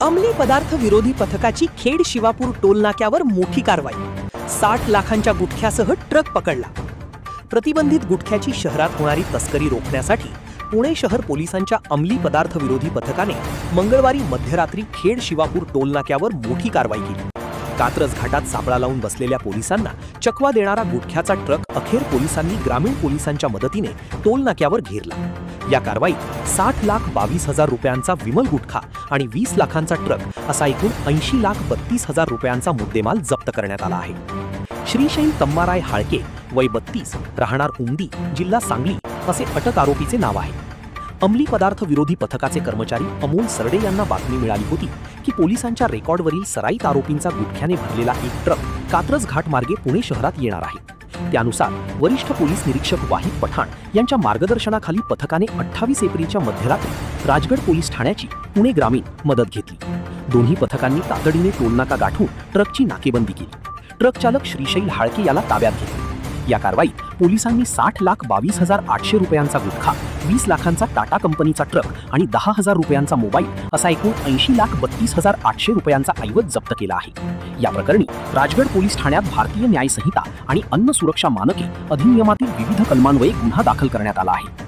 अंमली पदार्थ विरोधी पथकाची खेड शिवापूर टोल नाक्यावर मोठी कारवाई. 60 लाखांच्या गुटख्यासह ट्रक पकडला. प्रतिबंधित गुटख्याची शहरात होणारी तस्करी रोखण्यासाठी पुणे शहर पोलिसांच्या अंमली पदार्थ विरोधी पथकाने मंगळवारी मध्यरात्री खेड शिवापूर टोल नाक्यावर मोठी कारवाई केली. कात्रज घाटात सापळा लावून बसलेल्या पोलिसांना चकवा देणारा गुटख्याचा ट्रक अखेर पोलिसांनी ग्रामीण पोलिसांच्या मदतीने टोल नाक्यावर घेरला. या कारवाईत 60,22,000 रुपयांचा विमल गुटखा आणि 20 लाखांचा ट्रक असा एकूण 80,32,000 रुपयांचा मुद्देमाल जप्त करण्यात आला आहे. श्रीशैल तम्माराय हाळके, वय 32, राहणार उमदी, जिल्हा सांगली असे अटक आरोपीचे नाव आहे. अंमली पदार्थ विरोधी पथकाचे कर्मचारी अमोल सरडे यांना बातमी मिळाली होती की पोलिसांच्या रेकॉर्डवरील सराईत आरोपींचा गुटख्याने भरलेला एक ट्रक कात्रज घाट मार्गे पुणे शहरात येणार आहे. त्यानुसार वरिष्ठ पोलीस निरीक्षक वाहिद पठाण यांच्या मार्गदर्शनाखाली पथकाने 28 एप्रिलच्या मध्यरात्री राजगड पोलीस ठाण्याची पुणे ग्रामीण मदत घेतली. दोन्ही पथकांनी तातडीने टोलनाका गाठून ट्रकची नाकेबंदी केली. ट्रक चालक श्रीशैल हाळके याला ताब्यात घेतले. या कारवाईत पोलिसांनी 60,22,800 रुपयांचा गुटखा, 20 लाखांचा टाटा कंपनीचा ट्रक आणि 10,000 रुपयांचा मोबाईल असा एकूण 80,32,800 रुपयांचा ऐवज जप्त केला आहे. या प्रकरणी राजगड पोलीस ठाण्यात भारतीय न्याय संहिता आणि अन्न सुरक्षा मानके अधिनियमातील विविध कलमान्वये गुन्हा दाखल करण्यात आला आहे.